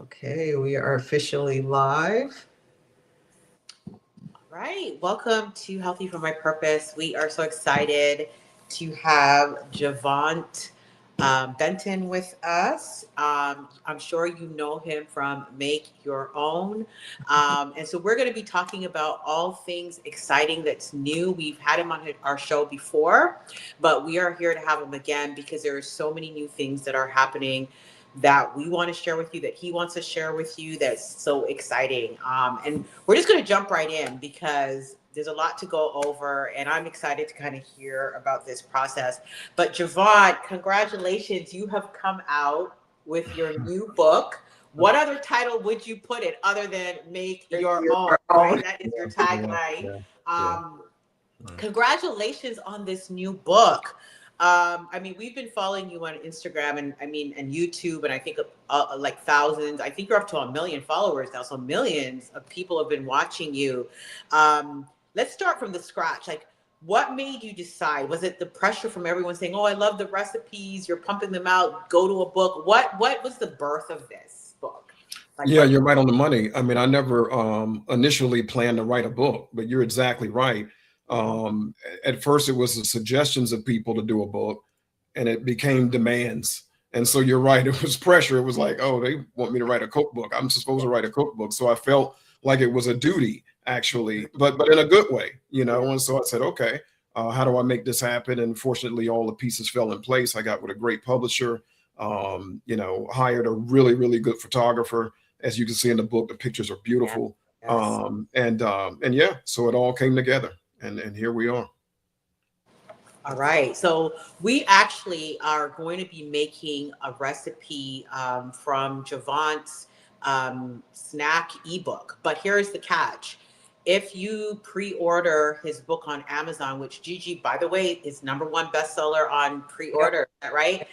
Okay, we are officially live. Right. Welcome to Healthy for My Purpose. We are so excited to have Javant Benton with us. I'm sure you know him from Make Your Own. And so we're going to be talking about all things exciting that's new. We've had him on our show before, but we are here to have him again because there are so many new things that are happening that we want to share with you, that he wants to share with you, that's so exciting. And we're just going to jump right in because there's a lot to go over, and I'm excited to kind of hear about this process. But Javant, congratulations. You have come out with your new book. What other title would you put it other than Make Your Own, right? That is your tagline. Yeah. Congratulations on this new book. I mean, we've been following you on Instagram and YouTube, and I think like thousands. I think you're up to 1 million followers now, so millions of people have been watching you. Let's start from the scratch. Like, what made you decide? Was it the pressure from everyone saying, "Oh, I love the recipes. You're pumping them out. Go to a book." What was the birth of this book? Like, Yeah, you're right on the money. I mean, I never initially planned to write a book, but you're exactly right. At first, it was the suggestions of people to do a book, and it became demands. And so you're right. It was pressure. It was like, oh, they want me to write a cookbook. I'm supposed to write a cookbook. So I felt like it was a duty, actually, but in a good way, And so I said, okay, how do I make this happen? And fortunately, all the pieces fell in place. I got with a great publisher, hired a really, really good photographer. As you can see in the book, the pictures are beautiful. Yes. And yeah, so it all came together, and here we are. All right. So we actually are going to be making a recipe from Javant's snack ebook. But here's the catch. If you pre-order his book on Amazon, which Gigi, by the way, is #1 bestseller on pre-order, right?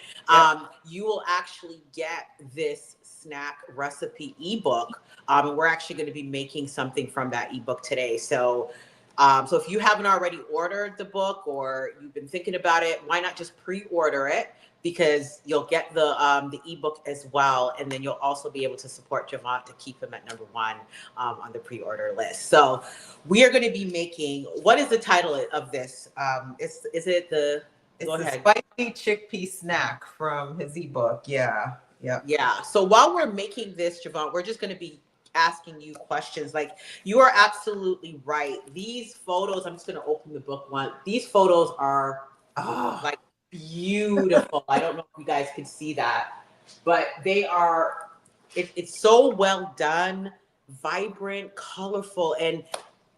You will actually get this snack recipe ebook. And we're actually going to be making something from that ebook today. So if you haven't already ordered the book or you've been thinking about it, why not just pre-order it? Because you'll get the ebook as well, and then you'll also be able to support Javant to keep him at #1 on the pre-order list. So we are going to be making. What is the title of this? Is it the? Go ahead. Spicy chickpea snack from his ebook. Yeah. So while we're making this, Javant, we're just going to be asking you questions. Like, you are absolutely right. These photos, I'm just going to open the book one. These photos are like beautiful. I don't know if you guys can see that, but they are, it's so well done, vibrant, colorful. And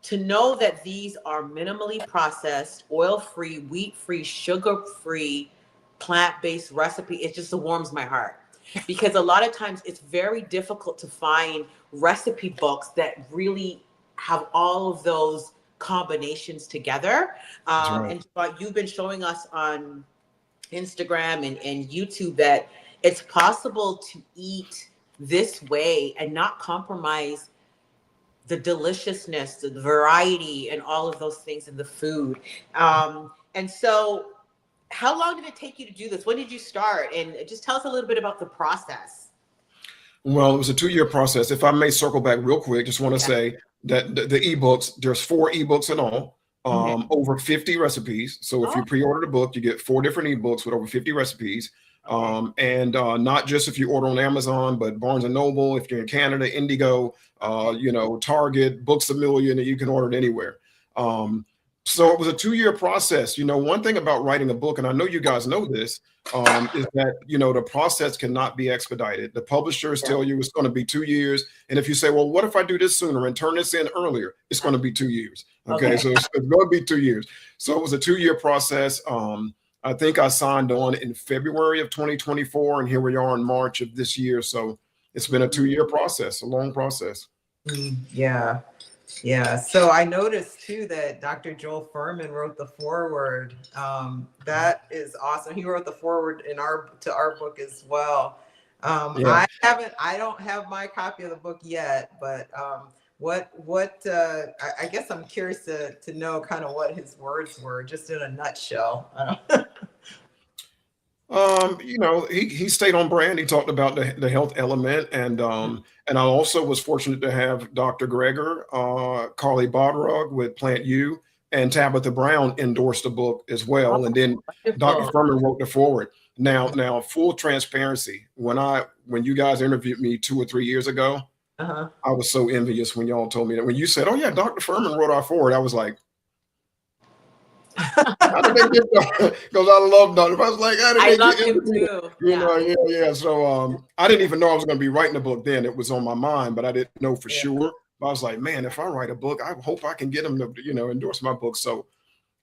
to know that these are minimally processed, oil-free, wheat-free, sugar-free, plant-based recipe, it just warms my heart. Because a lot of times it's very difficult to find recipe books that really have all of those combinations together. Right. And you've been showing us on Instagram and YouTube that it's possible to eat this way and not compromise the deliciousness, the variety, and all of those things in the food. And so how long did it take you to do this? When did you start? And just tell us a little bit about the process. Well, it was a 2-year process. If I may circle back real quick, just want to say that the ebooks, there's 4 ebooks in all, over 50 recipes. So if you pre-order the book, you get 4 different ebooks with over 50 recipes. And not just if you order on Amazon, but Barnes and Noble, if you're in Canada, Indigo, Target, Books A Million, you can order it anywhere. So it was a 2-year process. One thing about writing a book, and I know you guys know this, is that, the process cannot be expedited. The publishers tell you it's going to be 2 years. And if you say, well, what if I do this sooner and turn this in earlier? It's going to be 2 years. Okay. So it's going to be 2 years. So it was a 2-year process. I think I signed on in February of 2024, and here we are in March of this year. So it's been a 2-year process, a long process. Yeah. So I noticed too that Dr. Joel Furman wrote the foreword. That is awesome. He wrote the foreword to our book as well. I don't have my copy of the book yet, but I guess I'm curious to know kind of what his words were, just in a nutshell. You know, he stayed on brand. He talked about the health element, and I also was fortunate to have Dr. Greger, Carly Bodrug with Plant U, and Tabitha Brown endorsed the book as Oh, well. And then Dr. wonderful. Furman wrote the forward. Now, full transparency. When you guys interviewed me 2 or 3 years ago, Uh-huh. I was so envious when y'all told me that. When you said, "Oh yeah, Dr. Furman wrote our forward," I was like, how did they get that? Because I love Dr. I was like, how did I they love get him into it? too. You Yeah. know, yeah. So I didn't even know I was going to be writing a book then. It was on my mind, but I didn't know for Yeah. sure. But I was like, man, if I write a book, I hope I can get them to, endorse my book. So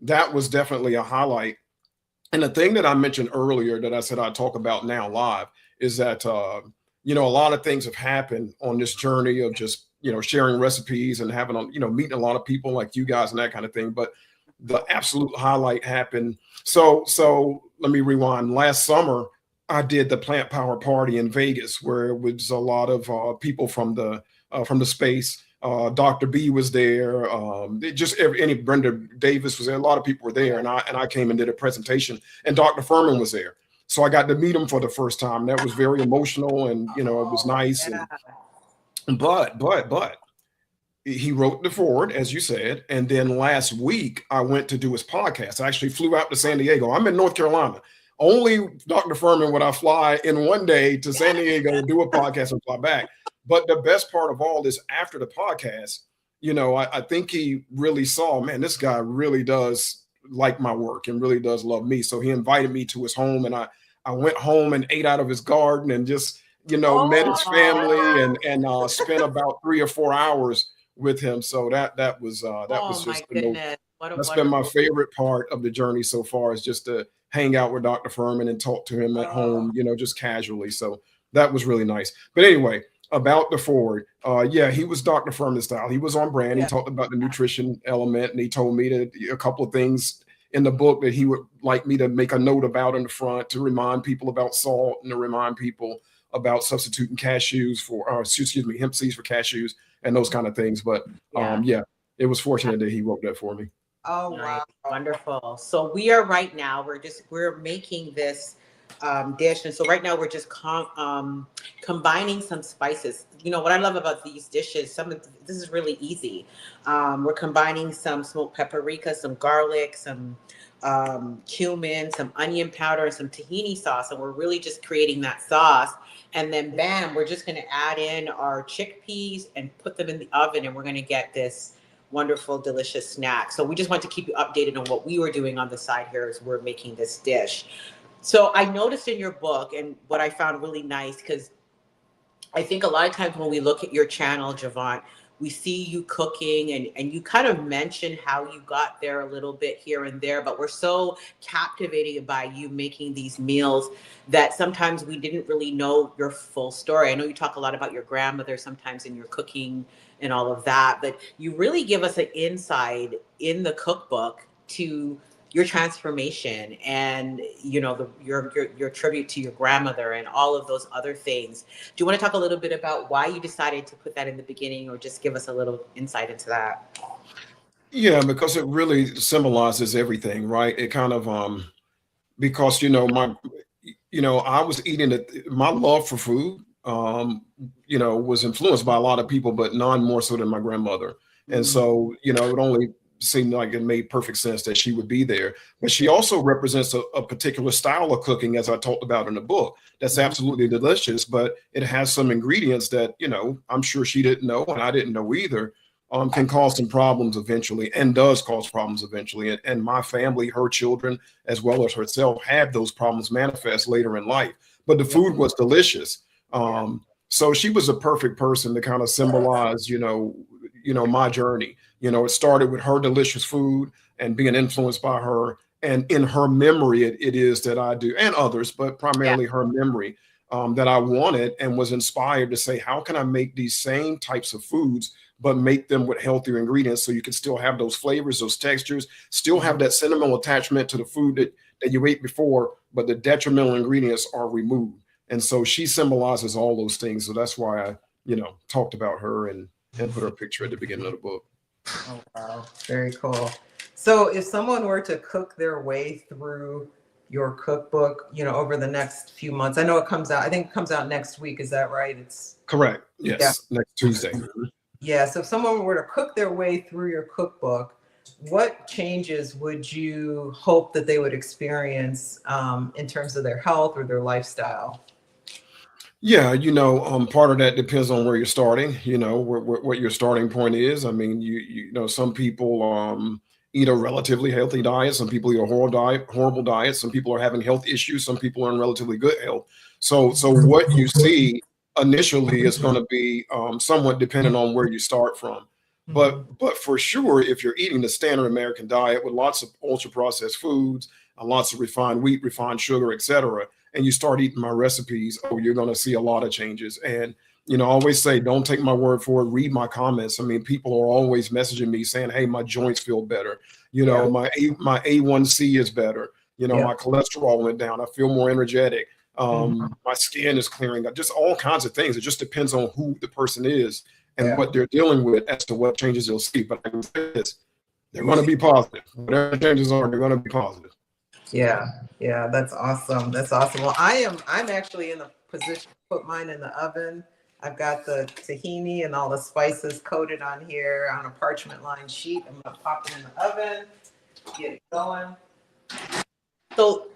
that was definitely a highlight. And the thing that I mentioned earlier that I said I'd talk about now live is that, a lot of things have happened on this journey of just, sharing recipes and having, meeting a lot of people like you guys and that kind of thing. But the absolute highlight happened. So let me rewind. Last summer, I did the Plant Power Party in Vegas, where it was a lot of people from the space. Dr. B was there. Any Brenda Davis was there. A lot of people were there, and I came and did a presentation. And Dr. Furman was there, so I got to meet him for the first time. That was very emotional, and it was nice. Yeah. But he wrote the forward, as you said, and then last week I went to do his podcast. I actually flew out to San Diego. I'm in North Carolina. Only Dr. Furman would I fly in one day to San Diego to do a podcast and fly back. But the best part of all this, after the podcast, I think he really saw, man, this guy really does like my work and really does love me. So he invited me to his home, and I went home and ate out of his garden and just, met his family and spent about 3 or 4 hours with him. So that was Oh my just the most, goodness. What a that's been my wonderful. favorite part of the journey so far, is just to hang out with Dr. Furman and talk to him at Oh, home, just casually. So that was really nice. But anyway, about the forward, yeah, he was Dr. Furman style. He was on brand. He yeah. talked about the nutrition element, and he told me that a couple of things in the book that he would like me to make a note about in the front, to remind people about salt and to remind people about substituting cashews for, hemp seeds for cashews and those kind of things. But Yeah. yeah, it was fortunate that he wrote that for me. Oh, Nice. wow. Wonderful. So we are right now, we're making this dish. And so right now we're just combining some spices. What I love about these dishes, this is really easy. We're combining some smoked paprika, some garlic, some cumin, some onion powder, and some tahini sauce. And we're really just creating that sauce. And then bam, we're just going to add in our chickpeas and put them in the oven. And we're going to get this wonderful, delicious snack. So we just want to keep you updated on what we were doing on the side here as we're making this dish. So I noticed in your book, and what I found really nice, because I think a lot of times when we look at your channel, Javant, we see you cooking and you kind of mention how you got there a little bit here and there, but we're so captivated by you making these meals that sometimes we didn't really know your full story. I know you talk a lot about your grandmother sometimes in your cooking and all of that, but you really give us an insight in the cookbook to your transformation and your tribute to your grandmother and all of those other things. Do you want to talk a little bit about why you decided to put that in the beginning, or just give us a little insight into that? Yeah, because it really symbolizes everything, right? It kind of because I was eating it. My love for food, was influenced by a lot of people, but none more so than my grandmother. And so, it only seemed like it made perfect sense that she would be there. But she also represents a particular style of cooking, as I talked about in the book, that's absolutely delicious, but it has some ingredients that, I'm sure she didn't know and I didn't know either. Can cause some problems eventually, and does cause problems eventually. And my family, her children, as well as herself, had those problems manifest later in life. But the food was delicious. So she was a perfect person to kind of symbolize, my journey. It started with her delicious food and being influenced by her. And in her memory, it is that I do, and others, but primarily her memory, that I wanted and was inspired to say, how can I make these same types of foods, but make them with healthier ingredients so you can still have those flavors, those textures, still have that sentimental attachment to the food that you ate before, but the detrimental ingredients are removed. And so she symbolizes all those things. So that's why I, talked about her and put her picture at the beginning of the book. Oh, wow. Very cool. So if someone were to cook their way through your cookbook, over the next few months? I know I think it comes out next week. Is that right? It's correct. Yes. Yeah. Next Tuesday. Yeah. So if someone were to cook their way through your cookbook, what changes would you hope that they would experience in terms of their health or their lifestyle? Yeah, part of that depends on where you're starting, what your starting point is. I mean, some people eat a relatively healthy diet. Some people eat a horrible diet. Some people are having health issues. Some people are in relatively good health. So what you see initially is going to be somewhat dependent on where you start from. But for sure, if you're eating the standard American diet with lots of ultra processed foods, lots of refined wheat, refined sugar, etc., and you start eating my recipes, you're going to see a lot of changes. And, I always say, don't take my word for it. Read my comments. I mean, people are always messaging me saying, hey, my joints feel better. My A1C is better. My cholesterol went down. I feel more energetic. My skin is clearing up, just all kinds of things. It just depends on who the person is and what they're dealing with as to what changes they'll see. But I can say this, they're going to be positive. Whatever changes are, they're going to be positive. Yeah, that's awesome. That's awesome. Well, I'm actually in the position to put mine in the oven. I've got the tahini and all the spices coated on here on a parchment lined sheet. I'm gonna pop it in the oven, get it going. So,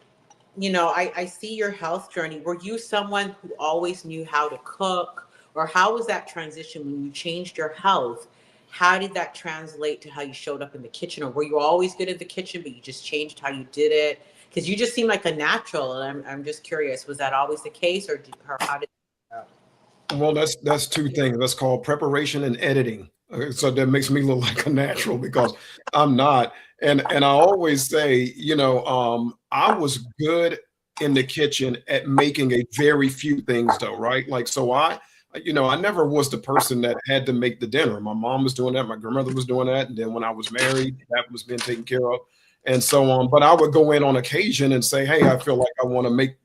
I see your health journey. Were you someone who always knew how to cook, or how was that transition when you changed your health? How did that translate to how you showed up in the kitchen? Or were you always good at the kitchen, but you just changed how you did it? Because you just seem like a natural, and I'm just curious, was that always the case, or how did Well, that's two things. That's called preparation and editing. So that makes me look like a natural because I'm not. And I always say, I was good in the kitchen at making a very few things though, right? Like, so I never was the person that had to make the dinner. My mom was doing that. My grandmother was doing that. And then when I was married, that was being taken care of and so on. But I would go in on occasion and say, hey, I feel like I want to make,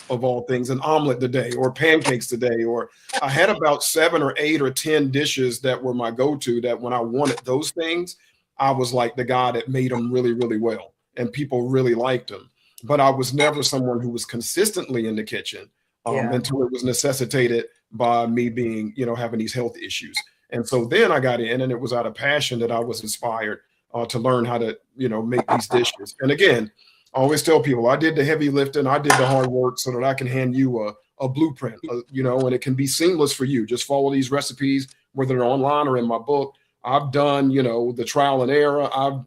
of all things, an omelet today or pancakes today. Or I had about 7 or 8 or 10 dishes that were my go-to, that when I wanted those things, I was like the guy that made them really, really well. And people really liked them. But I was never someone who was consistently in the kitchen until it was necessitated by me being, having these health issues. And so then I got in, and it was out of passion that I was inspired to learn how to, make these dishes. And again, I always tell people I did the heavy lifting, I did the hard work so that I can hand you a blueprint, and it can be seamless for you. Just follow these recipes, whether they're online or in my book. I've done, the trial and error. I've,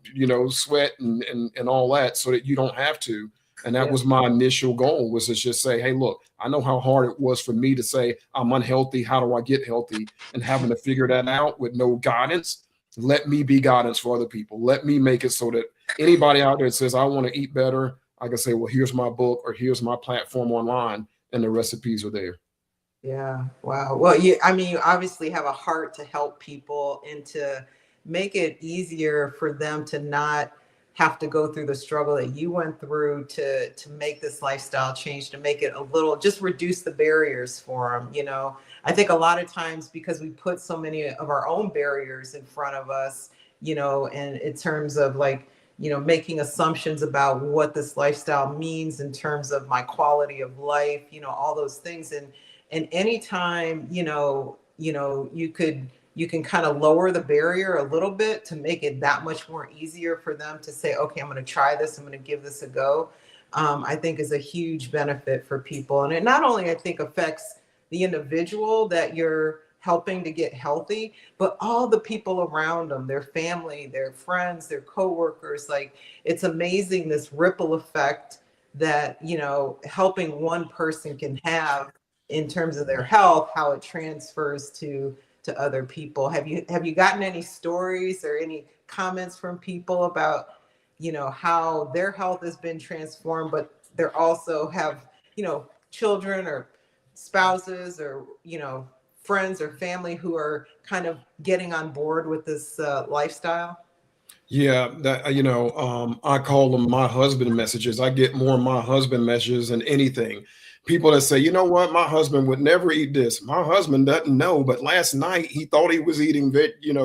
sweat and all that so that you don't have to. And that was my initial goal, was to just say, hey, look, I know how hard it was for me to say I'm unhealthy. How do I get healthy? And having to figure that out with no guidance. Let me be guidance for other people. Let me make it so that anybody out there that says, I want to eat better, I can say, well, here's my book or here's my platform online, and the recipes are there. Yeah. Wow. Well, you obviously have a heart to help people and to make it easier for them to not have to go through the struggle that you went through to make this lifestyle change, to make it just reduce the barriers for them. I think a lot of times, because we put so many of our own barriers in front of us, and in terms of making assumptions about what this lifestyle means in terms of my quality of life, all those things. And anytime, you can kind of lower the barrier a little bit to make it that much more easier for them to say, okay, I'm going to try this. I'm going to give this a go. I think is a huge benefit for people. And it not only, I think, affects the individual that you're helping to get healthy, but all the people around them, their family, their friends, their coworkers. Like, it's amazing, this ripple effect that, helping one person can have in terms of their health, how it transfers to other people. Have you gotten any stories or any comments from people about, how their health has been transformed, but they also have, children or spouses or, friends or family who are kind of getting on board with this lifestyle? Yeah, that I call them my husband messages. I get more my husband messages than anything. People that say, you know what, my husband would never eat this. My husband doesn't know, but last night he thought he was eating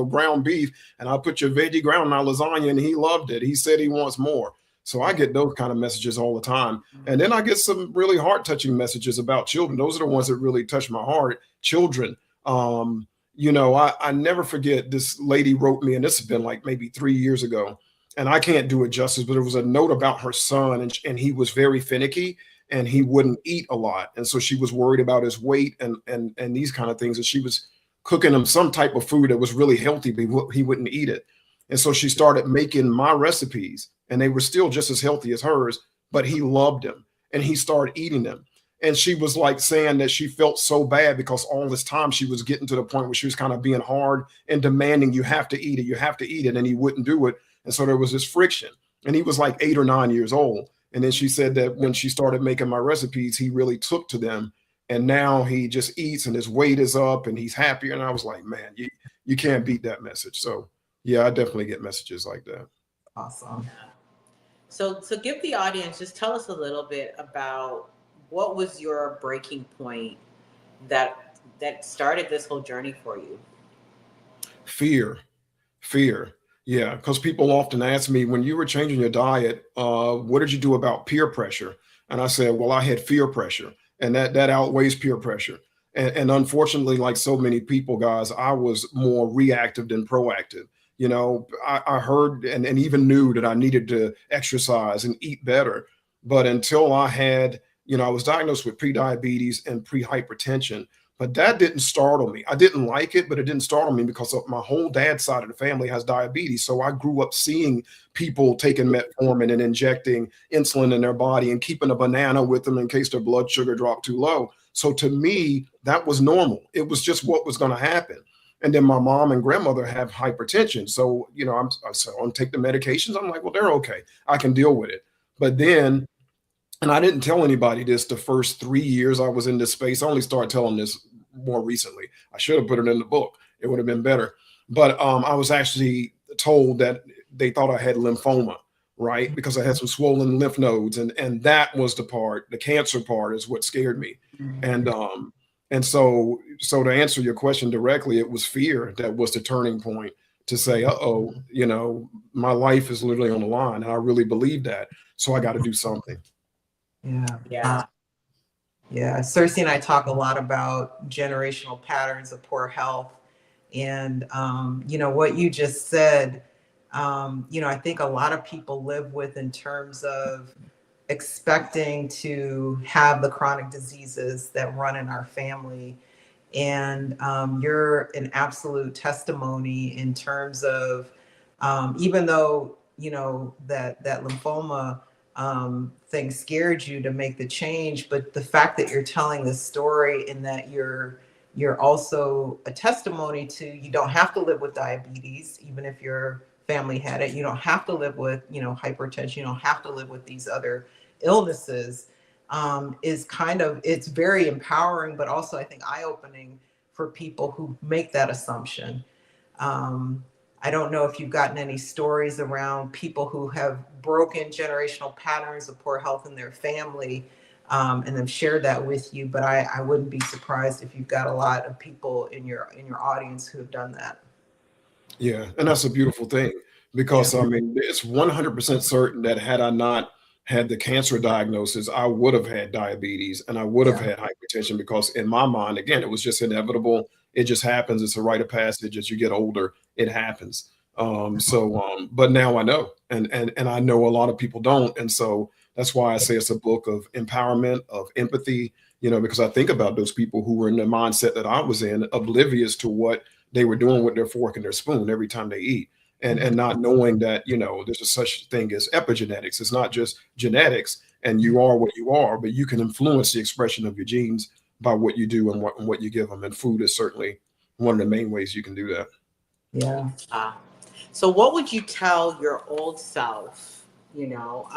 ground beef, and I put your veggie ground in our lasagna, and he loved it. He said he wants more. So I get those kind of messages all the time. And then I get some really heart-touching messages about children. Those are the ones that really touch my heart. Children. You know, I never forget, this lady wrote me, and this has been like maybe 3 years ago, and I can't do it justice, but it was a note about her son, and he was very finicky and he wouldn't eat a lot. And so she was worried about his weight and these kind of things. And she was cooking him some type of food that was really healthy, but he wouldn't eat it. And so she started making my recipes, and they were still just as healthy as hers, but he loved them and he started eating them. And she was like saying that she felt so bad because all this time she was getting to the point where she was kind of being hard and demanding, you have to eat it, you have to eat it. And he wouldn't do it. And so there was this friction, and he was like 8 or 9 years old. And then she said that when she started making my recipes, he really took to them. And now he just eats and his weight is up and he's happier. And I was like, man, you can't beat that message. So yeah, I definitely get messages like that. Awesome. So give the audience, just tell us a little bit about what was your breaking point that started this whole journey for you? Fear. Yeah, because people often ask me, when you were changing your diet, what did you do about peer pressure? And I said, well, I had fear pressure, and that outweighs peer pressure. And unfortunately, like so many people, guys, I was more reactive than proactive. You know, I heard and even knew that I needed to exercise and eat better. But until I had, you know, I was diagnosed with prediabetes and pre-hypertension, but that didn't startle me. I didn't like it, but it didn't startle me because of my whole dad's side of the family has diabetes. So I grew up seeing people taking metformin and injecting insulin in their body and keeping a banana with them in case their blood sugar dropped too low. So to me, that was normal. It was just what was going to happen. And then my mom and grandmother have hypertension. So, you know, I'm take the medications. I'm like, well, they're okay. I can deal with it. But then, and I didn't tell anybody this the first 3 years I was in this space. I only started telling this more recently. I should have put it in the book. It would have been better. But I was actually told that they thought I had lymphoma, right? Because I had some swollen lymph nodes. And that was the part, the cancer part is what scared me. And so to answer your question directly, it was fear that was the turning point to say, uh-oh, you know, my life is literally on the line. And I really believe that. So I got to do something. Yeah. Sersie and I talk a lot about generational patterns of poor health. And, you know, what you just said, you know, I think a lot of people live with in terms of expecting to have the chronic diseases that run in our family. And you're an absolute testimony in terms of, even though, you know, that lymphoma thing scared you to make the change, but the fact that you're telling this story and that you're also a testimony to, you don't have to live with diabetes, even if your family had it. You don't have to live with, you know, hypertension. You don't have to live with these other illnesses. Is kind of, it's very empowering, but also I think eye-opening for people who make that assumption. I don't know if you've gotten any stories around people who have broken generational patterns of poor health in their family, and have shared that with you, but I wouldn't be surprised if you've got a lot of people in your audience who have done that. Yeah, and that's a beautiful thing, because I mean, it's 100% certain that had I not had the cancer diagnosis, I would have had diabetes and I would have had hypertension, because in my mind, again, it was just inevitable. It just happens. It's a rite of passage. As you get older, it happens. But now I know, and I know a lot of people don't. And so that's why I say it's a book of empowerment, of empathy, you know, because I think about those people who were in the mindset that I was in, oblivious to what they were doing with their fork and their spoon every time they eat. And not knowing that, you know, there's a such thing as epigenetics. It's not just genetics and you are what you are, but you can influence the expression of your genes by what you do and what you give them. And food is certainly one of the main ways you can do that. Yeah. So what would you tell your old self, you know,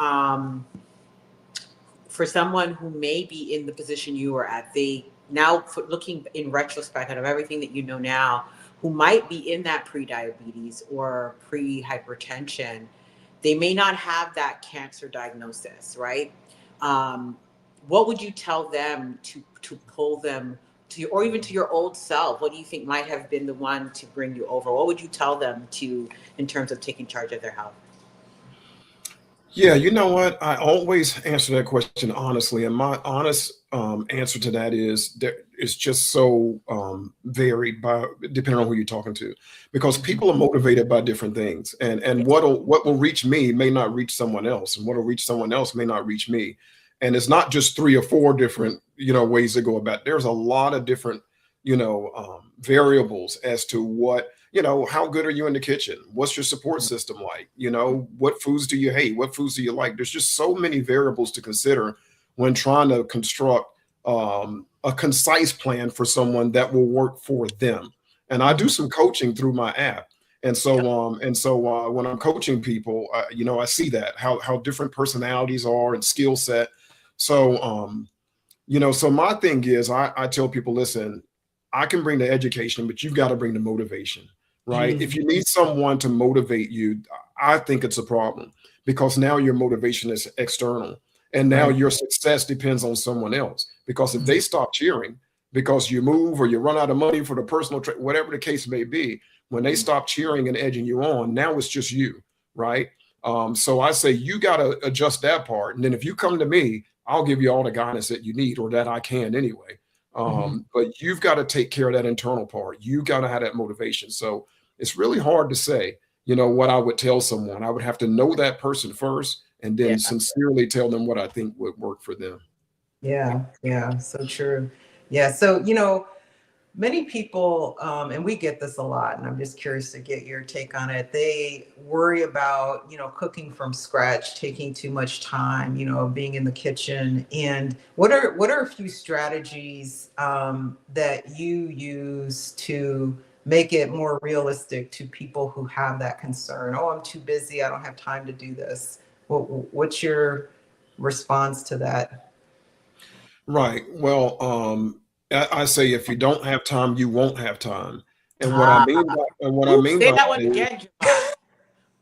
for someone who may be in the position you were at, looking in retrospect out of everything that you know now, who might be in that pre-diabetes or pre-hypertension, they may not have that cancer diagnosis, right? What would you tell them to pull them to, or even to your old self? What do you think might have been the one to bring you over? What would you tell them in terms of taking charge of their health? Yeah, you know what? I always answer that question honestly, and my honest answer to that is that it's just so varied by depending on who you're talking to, because Mhm. people are motivated by different things, and what will reach me may not reach someone else, and what'll reach someone else may not reach me, and it's not just three or four different ways to go about it. There's a lot of different variables as to how good are you in the kitchen? What's your support system like? What foods do you hate? What foods do you like? There's just so many variables to consider when trying to construct a concise plan for someone that will work for them. And I do Mhm. some coaching through my app. And Yep. so when I'm coaching people, I see that how different personalities are and skill set. So my thing is, I tell people, listen, I can bring the education, but you've got to bring the motivation, right? If Mhm. you need someone to motivate you, I think it's a problem because now your motivation is external and now Right. your success depends on someone else. Because if Mhm. they stop cheering because you move or you run out of money for the personal whatever the case may be, when they stop cheering and edging you on, now it's just you, right? So I say you got to adjust that part. And then if you come to me, I'll give you all the guidance that you need or that I can anyway. Mhm. But you've got to take care of that internal part. You got to have that motivation. So it's really hard to say, what I would tell someone. I would have to know that person first and Yeah. then sincerely tell them what I think would work for them. Yeah, yeah, so true. Yeah, so many people, and we get this a lot, and I'm just curious to get your take on it. They worry about, cooking from scratch, taking too much time, being in the kitchen. And what are a few strategies that you use to make it more realistic to people who have that concern? Oh, I'm too busy. I don't have time to do this. What's your response to that? Right. Well, I say if you don't have time, you won't have time. And what I Ah. mean by and what I Ooh, mean say by that one that is again, Javant.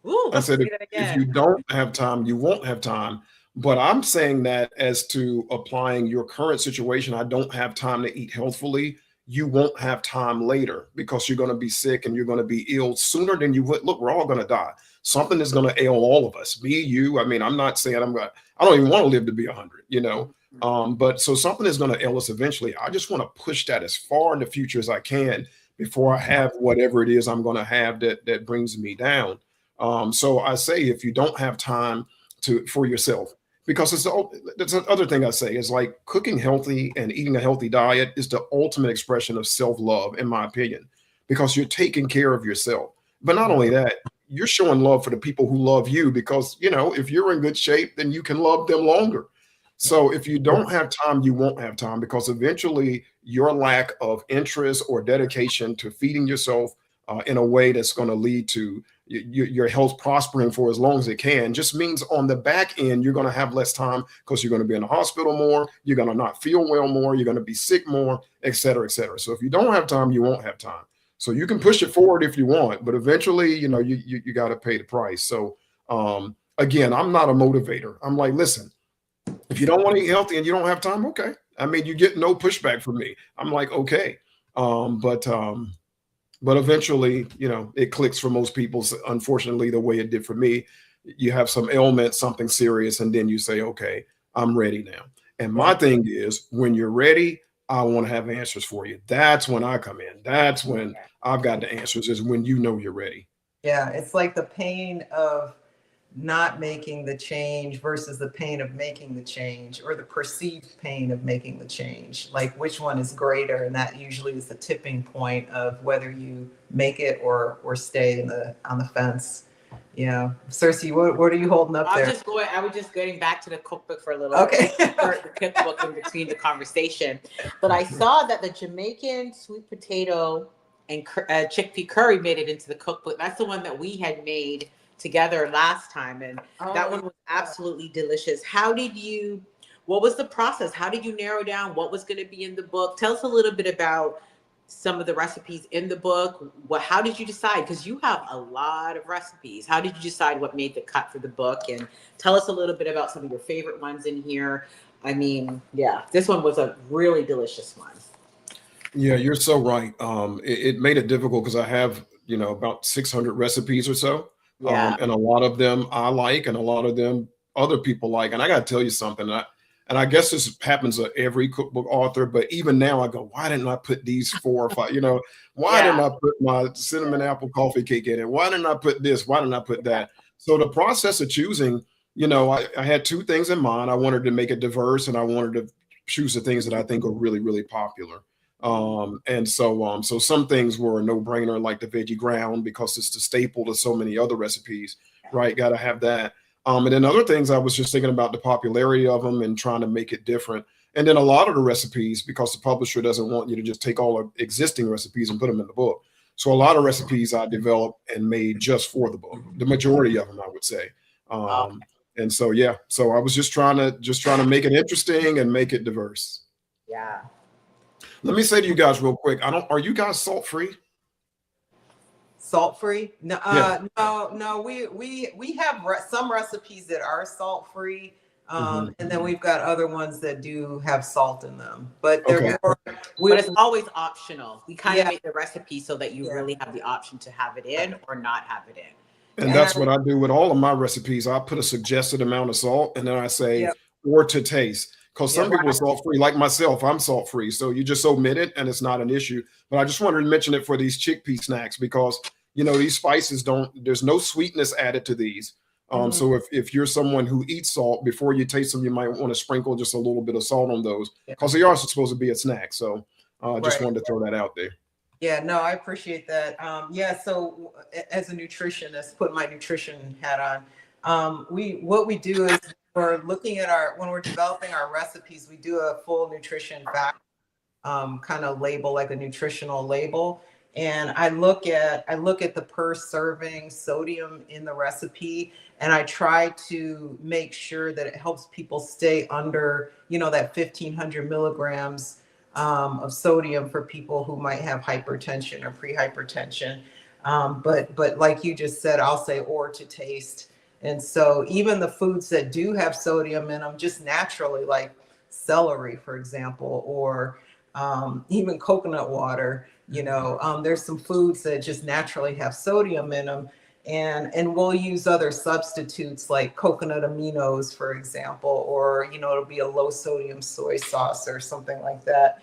Ooh, I said, say that if you again. don't have time, you won't have time. But I'm saying that as to applying your current situation, I don't have time to eat healthfully. You won't have time later because you're going to be sick and you're going to be ill sooner than you would. Look, we're all going to die. Something is going to ail all of us. Me, you. I mean, I'm not saying I don't even want to live to be 100. Mhm. But so something is going to ail us eventually. I just want to push that as far in the future as I can before I have whatever it is I'm going to have that brings me down. So I say if you don't have time for yourself, because that's the other thing I say is like cooking healthy and eating a healthy diet is the ultimate expression of self-love, in my opinion, because you're taking care of yourself. But not only that, you're showing love for the people who love you because if you're in good shape, then you can love them longer. So if you don't have time, you won't have time because eventually your lack of interest or dedication to feeding yourself in a way that's going to lead to your health prospering for as long as it can just means on the back end you're going to have less time because you're going to be in the hospital more, you're going to not feel well more, you're going to be sick more, et cetera, et cetera. So if you don't have time, you won't have time. So you can push it forward if you want, but eventually you got to pay the price. So again, I'm not a motivator. I'm like, listen, if you don't want to eat healthy and you don't have time, okay. I mean, you get no pushback from me. I'm like, okay. But eventually, it clicks for most people. So unfortunately, the way it did for me, you have some ailment, something serious, and then you say, okay, I'm ready now. And my Yeah. thing is, when you're ready, I want to have answers for you. That's when I come in. That's when I've got the answers, is when you're ready. Yeah, it's like the pain of not making the change versus the pain of making the change, or the perceived pain of making the change. Like which one is greater? And that usually is the tipping point of whether you make it or stay in the on the fence. Yeah. Cersei, what are you holding up there? I was just getting back to the cookbook for a little bit, Okay. the cookbook in between the conversation. But I saw that the Jamaican sweet potato and chickpea curry made it into the cookbook. That's the one that we had made together last time. And that one was absolutely delicious. What was the process? How did you narrow down what was going to be in the book? Tell us a little bit about some of the recipes in the book. How did you decide? Because you have a lot of recipes. How did you decide what made the cut for the book? And tell us a little bit about some of your favorite ones in here. I mean, yeah, this one was a really delicious one. Yeah, you're so right. It made it difficult because I have, about 600 recipes or so. Yeah. And a lot of them I like, and a lot of them other people like. And I got to tell you something. And I guess this happens to every cookbook author, but even now I go, why didn't I put these 4 or 5, why didn't I put my cinnamon apple coffee cake in it? Why didn't I put this? Why didn't I put that? So the process of choosing, I had 2 things in mind. I wanted to make it diverse, and I wanted to choose the things that I think are really, really popular. And so some things were a no-brainer, like the veggie ground, because it's the staple to so many other recipes, right? Got to have that. And then other things, I was just thinking about the popularity of them and trying to make it different. And then a lot of the recipes, because the publisher doesn't want you to just take all the existing recipes and put them in the book. So a lot of recipes I developed and made just for the book, the majority of them, I would say. And so, yeah, so I was just trying to make it interesting and make it diverse. Yeah. Let me say to you guys real quick, are you guys salt-free? Salt-free? No, Yeah. no. We have some recipes that are salt-free, and then we've got other ones that do have salt in them. But they're more, but it's always optional. We kind of make the recipe so that you really have the option to have it in or not have it in. And that's what I do with all of my recipes. I put a suggested amount of salt, and then I say, or to taste. Because some people are salt-free, like myself, I'm salt-free. So you just omit it, and it's not an issue. But I just wanted to mention it for these chickpea snacks, because, these spices there's no sweetness added to these. So if you're someone who eats salt, before you taste them, you might want to sprinkle just a little bit of salt on those, because they are supposed to be a snack. So I just wanted to throw that out there. Yeah, no, I appreciate that. So as a nutritionist, put my nutrition hat on. What we do is we're looking at when we're developing our recipes, we do a full nutrition fact kind of label, like a nutritional label. And I look at the per serving sodium in the recipe, and I try to make sure that it helps people stay under, that 1,500 milligrams of sodium for people who might have hypertension or prehypertension. But like you just said, I'll say or to taste. And so even the foods that do have sodium in them, just naturally, like celery, for example, or even coconut water, there's some foods that just naturally have sodium in them. And we'll use other substitutes like coconut aminos, for example, or, it'll be a low sodium soy sauce or something like that.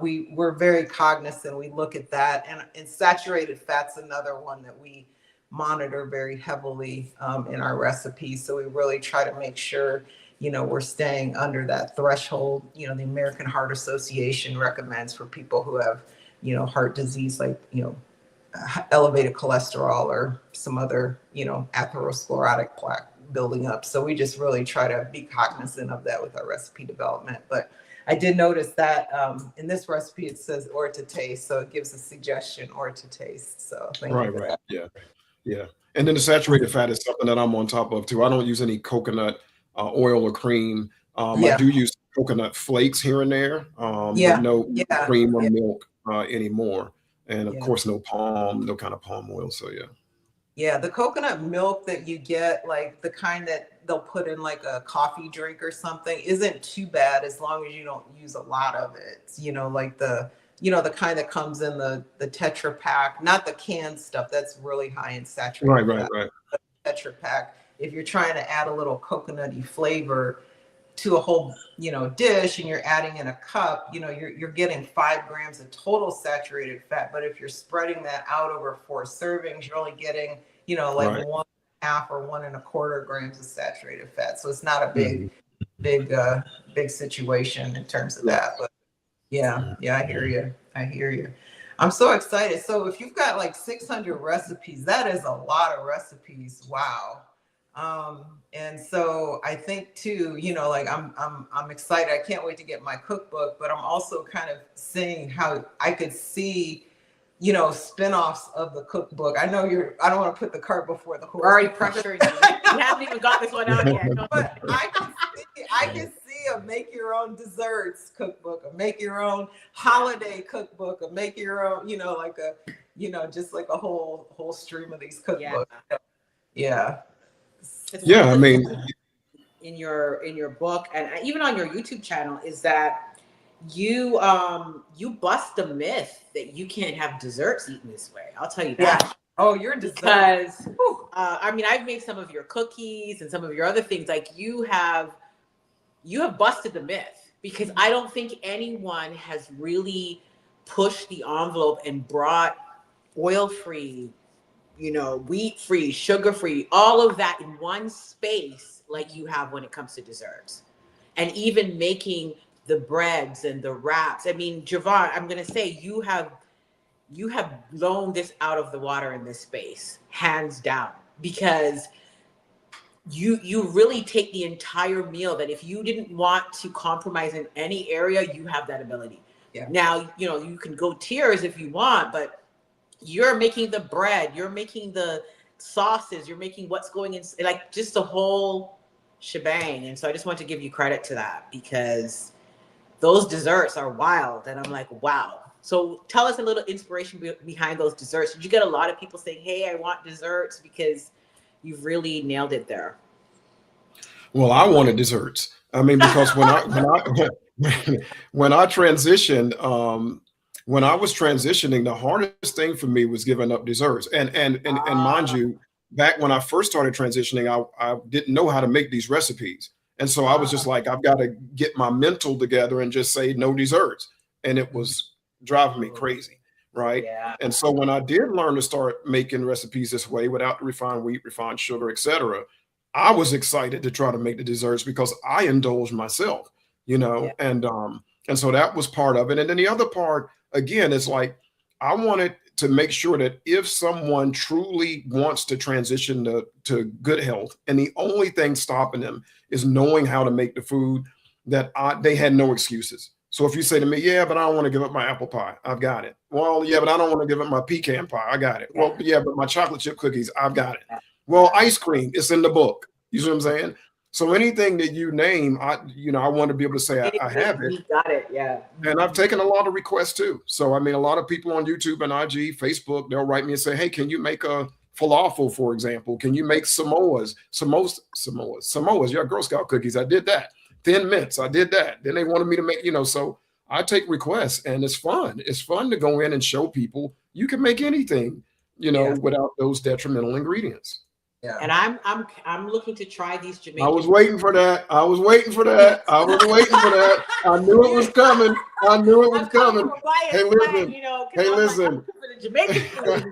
We're very cognizant. We look at that, and saturated fat's another one that we monitor very heavily in our recipes. So we really try to make sure, we're staying under that threshold. The American Heart Association recommends for people who have, heart disease, like, elevated cholesterol or some other, atherosclerotic plaque building up. So we just really try to be cognizant of that with our recipe development. But I did notice that in this recipe, it says or to taste. So it gives a suggestion or to taste. So thank you for that. Yeah. And then the saturated fat is something that I'm on top of too. I don't use any coconut oil or cream. I do use coconut flakes here and there, but no cream or milk anymore. And of course, no kind of palm oil. So yeah, the coconut milk that you get, like the kind that they'll put in like a coffee drink or something, isn't too bad as long as you don't use a lot of it. Like the kind that comes in the Tetra Pak, not the canned stuff that's really high in saturated fat. Right. But Tetra Pak, if you're trying to add a little coconutty flavor to a whole, dish, and you're adding in a cup, you're getting 5 grams of total saturated fat. But if you're spreading that out over 4 servings, you're only getting, 1.5 or 1.25 grams of saturated fat. So it's not a big situation in terms of that. But yeah, I hear you. I'm so excited. So if you've got like 600 recipes, that is a lot of recipes. Wow. And so I think too, like I'm excited. I can't wait to get my cookbook, but I'm also kind of seeing how I could see, spinoffs of the cookbook. I know I don't want to put the cart before the horse. We're already pressuring you. You haven't even got this one out yet. But I can see a make your own desserts cookbook, a make your own holiday cookbook, a make your own, like just like a whole stream of these cookbooks. Yeah. I mean, in your book and even on your YouTube channel is that you bust the myth that you can't have desserts eaten this way. I'll tell you that. Oh, you're a dessert. Because I mean, I've made some of your cookies and some of your other things. Like you have busted the myth, because I don't think anyone has really pushed the envelope and brought oil-free, wheat-free, sugar-free, all of that in one space like you have when it comes to desserts. And even making the breads and the wraps. I mean, Javant, I'm going to say you have blown this out of the water in this space, hands down, because you really take the entire meal, that if you didn't want to compromise in any area, you have that ability. Yeah. Now, you can go tiers if you want, but you're making the bread, you're making the sauces, you're making what's going in, like just the whole shebang. And so I just want to give you credit to that, because those desserts are wild. And I'm like, wow. So tell us a little inspiration behind those desserts. Did you get a lot of people saying, hey, I want desserts? Because you've really nailed it there. Well, I wanted desserts. I mean, because when I transitioned, when I was transitioning, the hardest thing for me was giving up desserts. And mind you, back when I first started transitioning, I didn't know how to make these recipes. And so I was just like, I've got to get my mental together and just say no desserts. And it was driving me crazy, right? Yeah. And so when I did learn to start making recipes this way without the refined wheat, refined sugar, etc., I was excited to try to make the desserts because I indulged myself, Yeah. and so that was part of it. And then the other part, again, is like, I wanted to make sure that if someone truly wants to transition to good health, and the only thing stopping them is knowing how to make the food, that they had no excuses. So if you say to me, yeah, but I don't want to give up my apple pie, I've got it. Well, yeah, but I don't want to give up my pecan pie, I got it. Well, yeah, but my chocolate chip cookies, I've got it. Well, ice cream, it's in the book. You see what I'm saying? So anything that you name, I want to be able to say I have it. You got it, yeah. And I've taken a lot of requests too. So I mean, a lot of people on YouTube and IG, Facebook, they'll write me and say, hey, can you make a falafel, for example? Can you make Samoas? Yeah, Girl Scout cookies. I did that. Thin mints, I did that. Then they wanted me to make, so I take requests, and it's fun. It's fun to go in and show people you can make anything, without those detrimental ingredients. Yeah. And I'm looking to try these Jamaican. I was waiting for that. I was waiting for that. I knew it was coming. Hey, listen. Hey, listen. For the Jamaican food.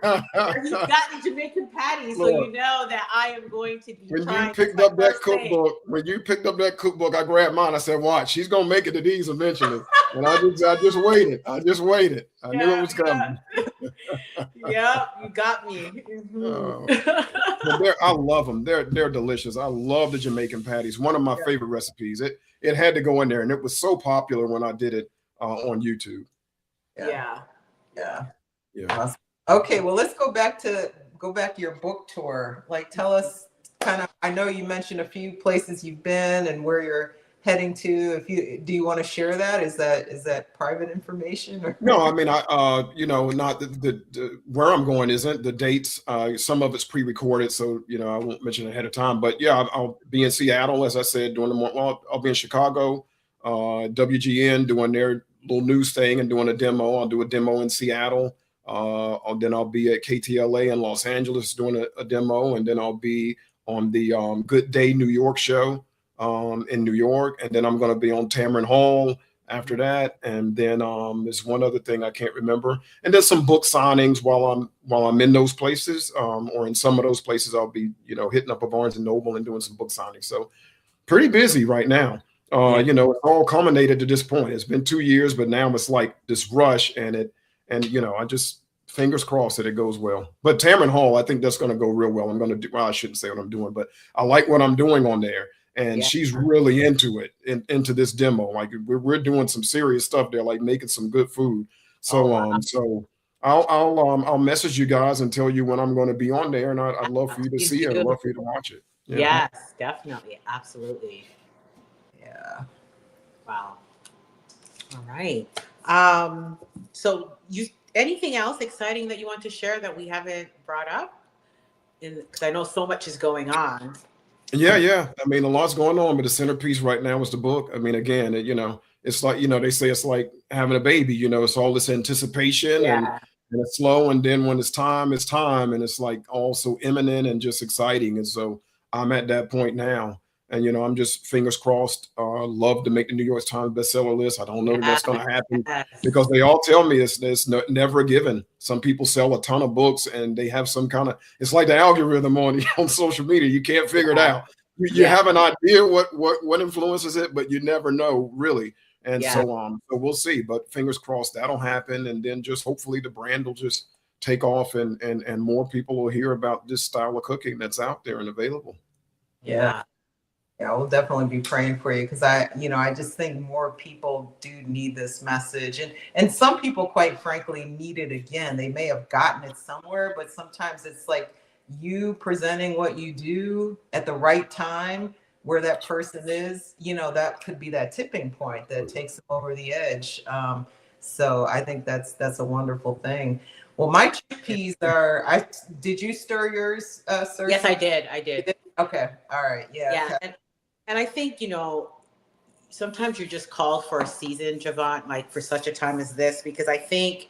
He's got the Jamaican patties, so you know that I am going to be when trying. you picked up that cookbook, I grabbed mine. I said, watch, she's going to make it to these eventually. And I just waited. I knew it was coming. Yeah, you got me. I love them. They're delicious. I love the Jamaican patties. One of my favorite recipes. It had to go in there, and it was so popular when I did it on YouTube. Yeah. Awesome. Okay, well, let's go back to your book tour. Like, tell us kind of. I know you mentioned a few places you've been and where you're heading to. Do you want to share that? Is that private information? Or? No, I mean, not the where I'm going isn't the dates. Some of it's pre-recorded, so I won't mention it ahead of time. But yeah, I'll be in Seattle, as I said, doing the more. Well, I'll be in Chicago, WGN, doing their little news thing and doing a demo. I'll do a demo in Seattle. Then I'll be at KTLA in Los Angeles doing a demo, and then I'll be on the Good Day New York show in New York, and then I'm going to be on Tamron Hall after that, and then there's one other thing I can't remember, and there's some book signings while I'm in those places, or in some of those places I'll be hitting up a Barnes and Noble and doing some book signings. So pretty busy right now. It's all culminated to this point. It's been 2 years, but now it's like this rush, and I just fingers crossed that it goes well. But Tamron Hall, I think that's going to go real well. I'm going to do. Well, I shouldn't say what I'm doing, but I like what I'm doing on there. And she's really into it, into this demo. Like we're doing some serious stuff there, like making some good food. So so I'll message you guys and tell you when I'm going to be on there, and I'd love for you to see it. I'd love for you to watch it. Yeah. Yes, definitely, absolutely. Yeah. Wow. All right. So anything else exciting that you want to share that we haven't brought up? Because I know so much is going on. Yeah. I mean, a lot's going on, but the centerpiece right now is the book. I mean, again, it's like, they say it's like having a baby, it's all this anticipation, and and it's slow. And then when it's time, and it's like also imminent and just exciting. And so I'm at that point now. And, I'm just fingers crossed, love to make the New York Times bestseller list. I don't know that that's going to happen because they all tell me it's never a given. Some people sell a ton of books and they have some kind of, it's like the algorithm on social media. You can't figure it out. You have an idea what influences it, but you never know really. And so we'll see, but fingers crossed that'll happen. And then just hopefully the brand will just take off and more people will hear about this style of cooking that's out there and available. Yeah, we'll definitely be praying for you because I just think more people do need this message, and some people, quite frankly, need it again. They may have gotten it somewhere, but sometimes it's like you presenting what you do at the right time where that person is, that could be that tipping point that takes them over the edge. So I think that's a wonderful thing. Well, my chickpeas are. Did you stir yours, Sersie? Yes, I did. Okay. All right. Yeah. And I think, sometimes you're just called for a season, Javant, like for such a time as this, because I think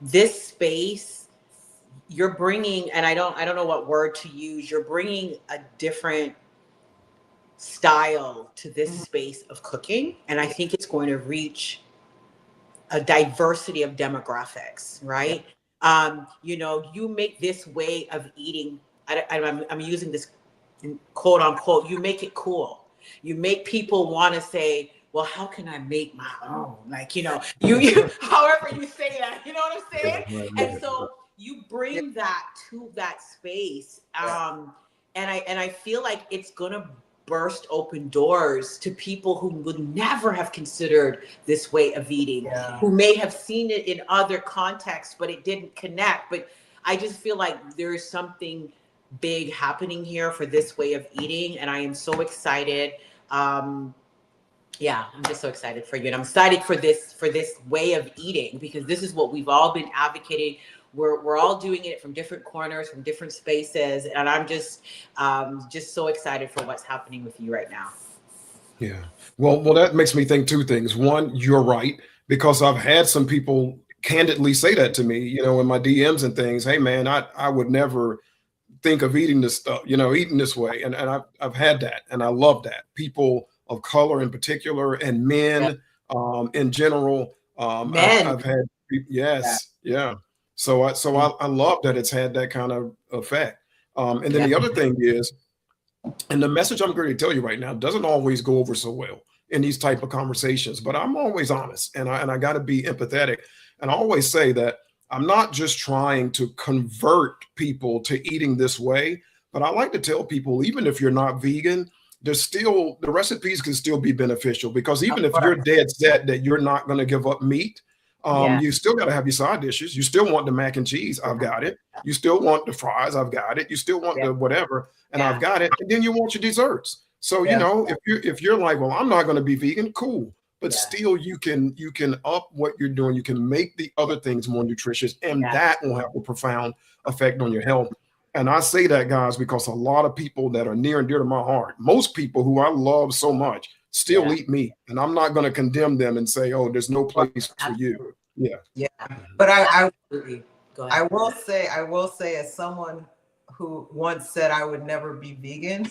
this space you're bringing, and I don't know what word to use, you're bringing a different style to this space of cooking. And I think it's going to reach a diversity of demographics, right? You make this way of eating, I'm using this quote unquote, you make it cool. You make people want to say, well, how can I make my own? Like, you however you say that, you know what I'm saying? And so you bring that to that space. And I feel like it's going to burst open doors to people who would never have considered this way of eating, who may have seen it in other contexts, but it didn't connect. But I just feel like there is something big happening here for this way of eating, and I am so excited. I'm just so excited for you, and I'm excited for this way of eating, because this is what we've all been advocating. We're all doing it from different corners, from different spaces, and I'm just so excited for what's happening with you right now. Yeah. Well, that makes me think two things. One, you're right, because I've had some people candidly say that to me, in my DMs and things. Hey, man, I would never think of eating this stuff, eating this way. And I've had that, and I love that. People of color in particular, and men in general. Men. I've had, So I love that it's had that kind of effect. And then the other thing is, and the message I'm going to tell you right now doesn't always go over so well in these type of conversations, but I'm always honest, and I got to be empathetic. And I always say that I'm not just trying to convert people to eating this way, but I like to tell people, even if you're not vegan, the recipes can still be beneficial, because even if you're dead set that you're not going to give up meat, you still got to have your side dishes. You still want the mac and cheese. I've got it. You still want the fries. I've got it. You still want the whatever, and I've got it. And then you want your desserts. So, if you're like, well, I'm not going to be vegan, cool. But still you can up what you're doing. You can make the other things more nutritious, and that will have a profound effect on your health. And I say that, guys, because a lot of people that are near and dear to my heart, most people who I love so much, still eat meat. And I'm not going to condemn them and say, oh, there's no place for you. But I will say, as someone who once said I would never be vegan,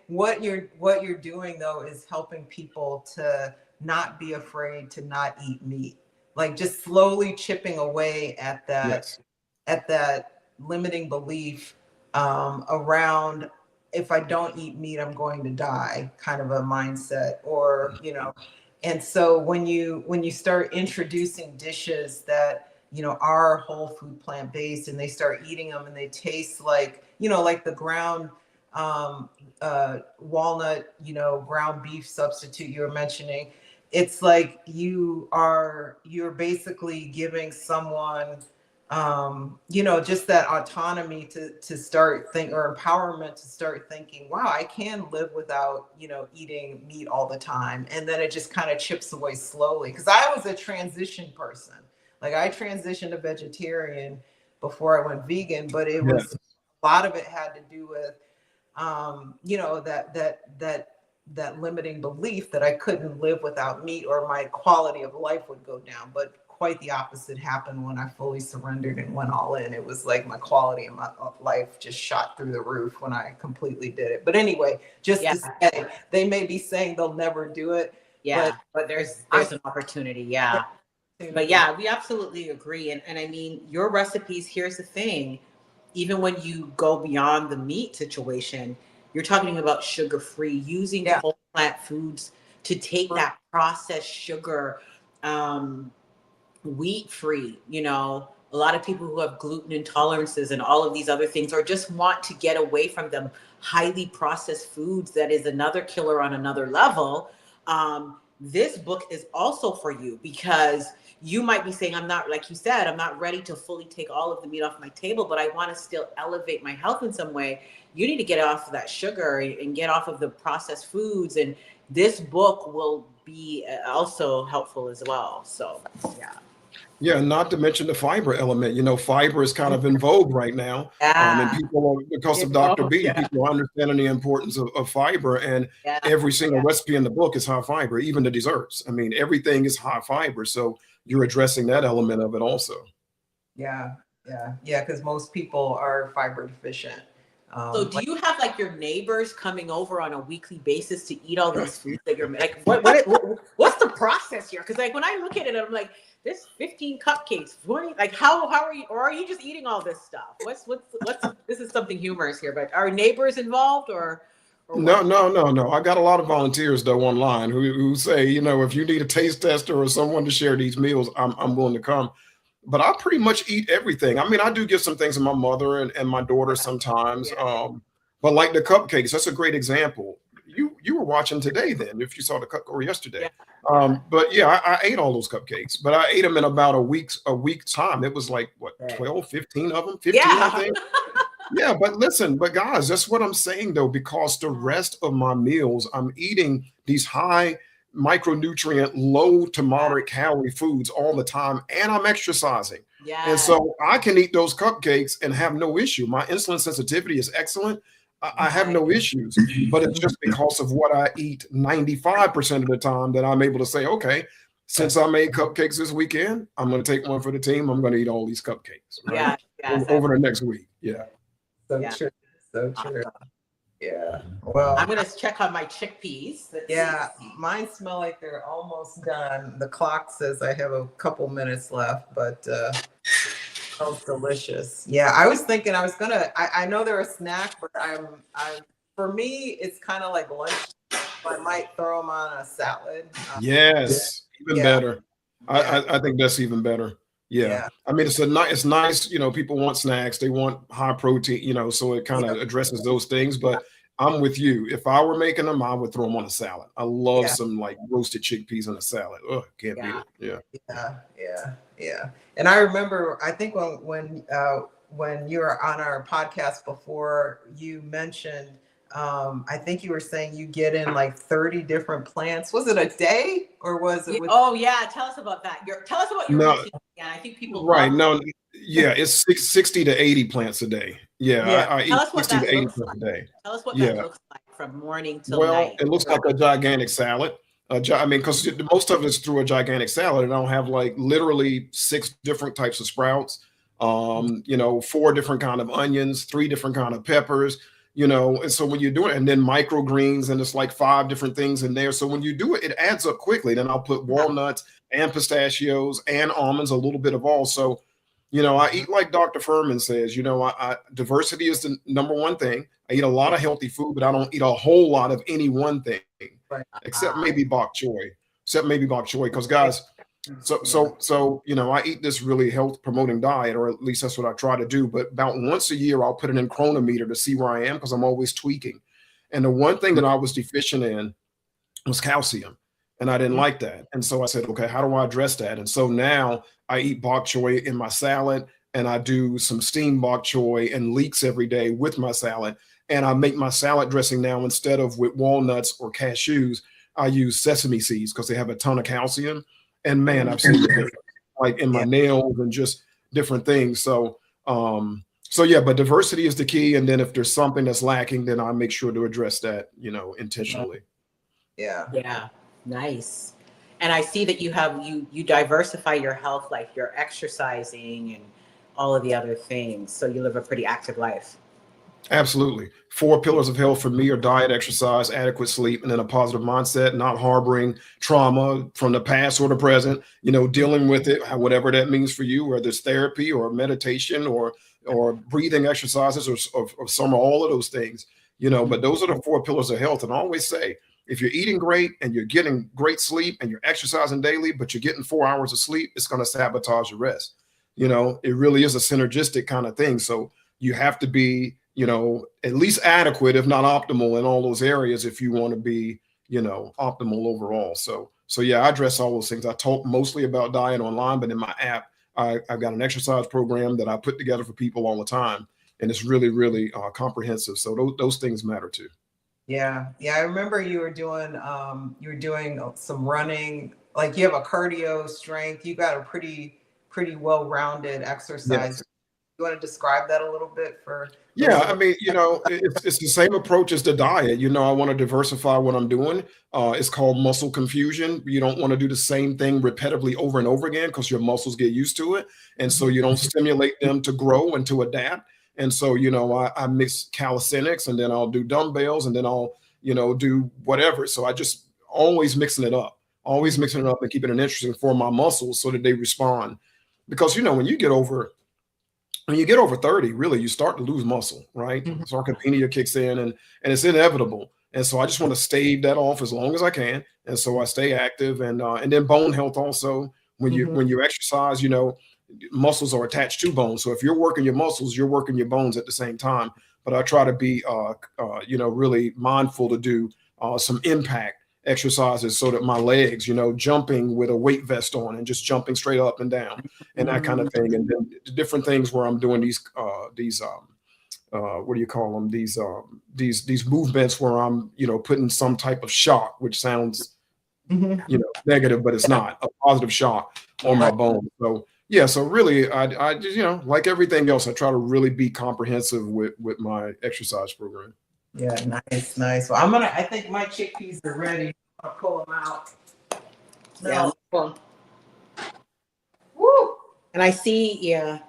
what you're doing though is helping people to not be afraid to not eat meat, like just slowly chipping away at that limiting belief around, if I don't eat meat, I'm going to die, kind of a mindset, or and so when you start introducing dishes that are whole food, plant-based, and they start eating them and they taste like like the ground walnut ground beef substitute you were mentioning, it's like you're basically giving someone just that autonomy to start or empowerment to start thinking, wow, I can live without eating meat all the time. And then it just kind of chips away slowly, because I was a transition person. Like, I transitioned to vegetarian before I went vegan, but it was a lot of it had to do with that limiting belief that I couldn't live without meat, or my quality of life would go down. But quite the opposite happened when I fully surrendered and went all in. It was like my quality of my life just shot through the roof when I completely did it. But anyway, just to say, they may be saying they'll never do it. Yeah, but there's an opportunity. Yeah. But yeah, we absolutely agree. And I mean, your recipes, here's the thing, even when you go beyond the meat situation, you're talking about sugar-free, using whole plant foods to take that processed sugar, wheat-free. You know, a lot of people who have gluten intolerances and all of these other things, or just want to get away from them highly processed foods, that is another killer on another level. This book is also for you, because you might be saying, I'm not, like you said, I'm not ready to fully take all of the meat off my table, but I want to still elevate my health in some way. You need to get off of that sugar and get off of the processed foods. And this book will be also helpful as well. So, yeah. Yeah, not to mention the fiber element. You know, fiber is kind of in vogue right now. And people, because of Dr. B, people are understanding the importance of fiber. And every single recipe in the book is high fiber, even the desserts. I mean, everything is high fiber. So you're addressing that element of it also. Yeah, because most people are fiber deficient. So do you have like your neighbors coming over on a weekly basis to eat all these foods that you're like, what's the process here? Because like when I look at it, I'm like, there's 15 cupcakes. Like how are you, or are you just eating all this stuff? What's this is something humorous here, but are neighbors involved or no. I got a lot of volunteers though online who say, you know, if you need a taste tester or someone to share these meals, I'm willing to come. But I pretty much eat everything. I mean, I do give some things to my mother and my daughter sometimes. But like the cupcakes, that's a great example. You were watching today then, if you saw the or yesterday. But yeah, I ate all those cupcakes, but I ate them in about a week's time. It was like what, 12, 15 of them, 15, I think. Yeah, but listen, guys, that's what I'm saying though, because the rest of my meals, I'm eating these high micronutrient, low to moderate calorie foods all the time, and I'm exercising. And so I can eat those cupcakes and have no issue. My insulin sensitivity is excellent. I have no issues, but it's just because of what I eat 95% of the time that I'm able to say, okay, since I made cupcakes this weekend, I'm going to take one for the team. I'm going to eat all these cupcakes over the next week. So true. So true. Yeah. Well, I'm gonna check on my chickpeas. Mine smell like they're almost done. The clock says I have a couple minutes left, but smells delicious. Yeah, I was thinking I was gonna. I know they're a snack, but I'm. For me, it's kind of like lunch. I might throw them on a salad. Even better. I think that's even better. I mean, it's nice, you know, people want snacks, they want high protein, you know, so it kind of addresses those things. But I'm with you. If I were making them, I would throw them on a salad. I love some like roasted chickpeas on a salad. Oh, can't beat it. Yeah. And I remember, I think when you were on our podcast before, you mentioned, I think you were saying you get in like 30 different plants. Was it a day or was it? Tell us about that. Tell us about your routine. Yeah, I think people. It's 60 to 80 plants a day. I eat 60 to 80 plants a day. Tell us what that looks like from morning till night. It looks like a gigantic salad. I mean, because most of it's through a gigantic salad, and I'll have like literally 6 different types of sprouts. 4 different kind of onions, 3 different kind of peppers. You know, and so when you do it, and then microgreens, and it's like 5 different things in there. So when you do it, it adds up quickly. Then I'll put walnuts and pistachios and almonds, a little bit of all. So, you know, I eat like Dr. Furman says, you know, diversity is the number one thing. I eat a lot of healthy food, but I don't eat a whole lot of any one thing, except maybe bok choy. Because guys, so you know, I eat this really health promoting diet, or at least that's what I try to do. But about once a year, I'll put it in chronometer to see where I am, because I'm always tweaking. And the one thing that I was deficient in was calcium, and I didn't like that. And so I said, okay, how do I address that? And so now I eat bok choy in my salad, and I do some steamed bok choy and leeks every day with my salad. And I make my salad dressing now, instead of with walnuts or cashews, I use sesame seeds because they have a ton of calcium. And man, I've seen the difference, like in my nails and just different things. So, but diversity is the key. And then if there's something that's lacking, then I make sure to address that, you know, intentionally. Yeah. Nice. And I see that you diversify your health, like you're exercising and all of the other things. So you live a pretty active life. Absolutely. 4 pillars of health for me are diet, exercise, adequate sleep, and then a positive mindset, not harboring trauma from the past or the present, dealing with it, whatever that means for you, whether it's therapy or meditation or breathing exercises or some or all of those things, but those are the 4 pillars of health. And I always say, if you're eating great and you're getting great sleep and you're exercising daily, but you're getting 4 hours of sleep, it's going to sabotage your rest. It really is a synergistic kind of thing. So you have to be, at least adequate, if not optimal in all those areas if you want to be, optimal overall. So yeah, I address all those things. I talk mostly about diet online, but in my app, I've got an exercise program that I put together for people all the time. And it's really, really comprehensive. So those things matter too. Yeah. I remember you were doing some running, like you have a cardio strength. You got a pretty well-rounded exercise. Yes. You want to describe that a little bit for? Yeah, I mean, it's the same approach as the diet. I want to diversify what I'm doing. It's called muscle confusion. You don't want to do the same thing repetitively over and over again because your muscles get used to it. And so you don't stimulate them to grow and to adapt. And so, I mix calisthenics and then I'll do dumbbells and then I'll, do whatever. So I just always mixing it up and keeping it interesting for my muscles so that they respond. Because, when you get over 30, really, you start to lose muscle, right? Sarcopenia kicks in and it's inevitable. And so I just want to stave that off as long as I can. And so I stay active and then bone health also. When you exercise, muscles are attached to bones. So if you're working your muscles, you're working your bones at the same time. But I try to be, really mindful to do some impact exercises so that my legs, jumping with a weight vest on and just jumping straight up and down and that kind of thing. And then different things where I'm doing these what do you call them? These movements where I'm, putting some type of shock, which sounds, negative, but it's not a positive shock on my bones. So yeah, so really I just, like everything else, I try to really be comprehensive with my exercise program. Yeah, nice. Well, I think my chickpeas are ready. I'll pull them out. Yeah. Cool. Woo! And I see, yeah.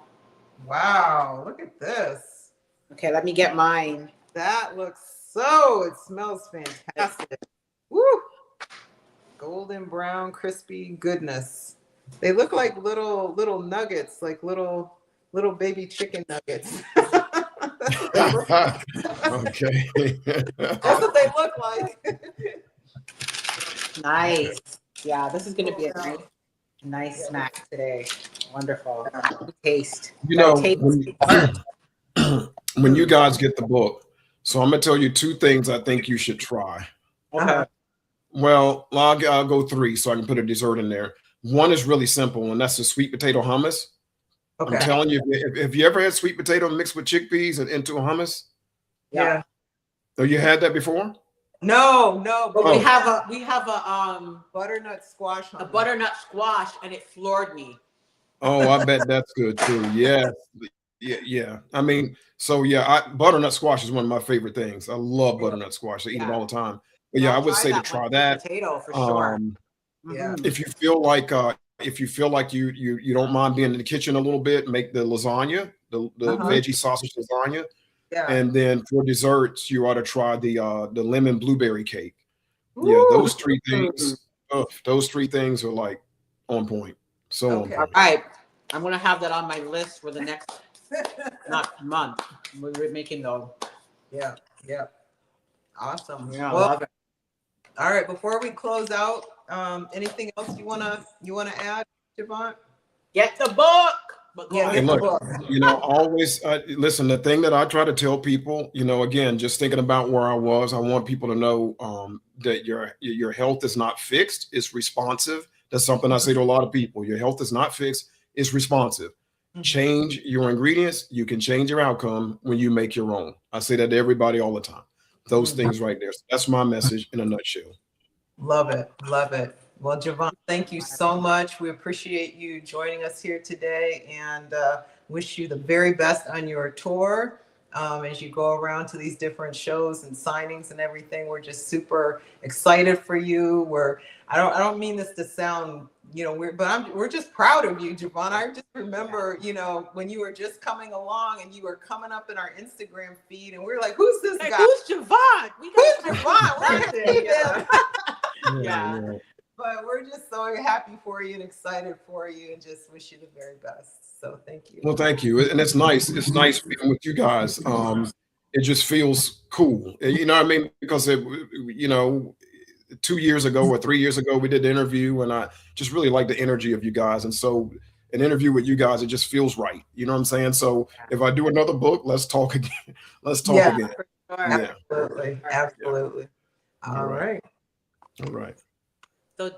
Wow, look at this. Okay, let me get mine. It smells fantastic. Woo! Golden brown, crispy goodness. They look like little nuggets, like little baby chicken nuggets. Okay. That's what they look like. Nice. Yeah, this is going to be a nice snack today. Wonderful. Taste. When you guys get the book, so I'm going to tell you 2 things I think you should try. Okay. Well, I'll go 3 so I can put a dessert in there. One is really simple, and that's the sweet potato hummus. Okay. I'm telling you, if you ever had sweet potato mixed with chickpeas and into a hummus? Yeah. So you had that before? No, but we have a butternut squash. A butternut squash, and it floored me. Oh, I bet that's good too. Yes. Yeah. I mean, so yeah, butternut squash is one of my favorite things. I love butternut squash. I eat it all the time. But yeah, I would say to try that. Potato for sure. Yeah. If you feel like you don't mind being in the kitchen a little bit, make the lasagna, the veggie sausage lasagna. Yeah. And then for desserts, you ought to try the lemon blueberry cake. Ooh. Yeah, those 3 things. Those 3 things are like on point. So okay. All right. I'm gonna have that on my list for the next month. We're making those. Yeah. Awesome. Yeah, I love it. All right. Before we close out, anything else you wanna add, Javant? Get the book. And look, always listen. The thing that I try to tell people, again, just thinking about where I was, I want people to know that your health is not fixed; it's responsive. That's something I say to a lot of people. Your health is not fixed; it's responsive. Change your ingredients. You can change your outcome when you make your own. I say that to everybody all the time. Those things right there. So that's my message in a nutshell. Love it. Well, Javant, thank you so much. We appreciate you joining us here today and wish you the very best on your tour. as you go around to these different shows and signings and everything. We're just super excited for you. I don't mean this to sound, weird, but we're just proud of you, Javant. I just remember, when you were just coming along and you were coming up in our Instagram feed, and we're like, who's this guy? Who's Javant? Who's Javant? We're gonna see him. Yeah. But we're just so happy for you and excited for you, and just wish you the very best. So thank you. Well, thank you. And it's nice. It's nice being with you guys. It just feels cool. You know what I mean? Because 2 years ago or 3 years ago, we did the interview, and I just really like the energy of you guys. And so an interview with you guys, it just feels right. You know what I'm saying? So if I do another book, let's talk again. Let's talk again. Sure. Absolutely. Absolutely. All right. All right. So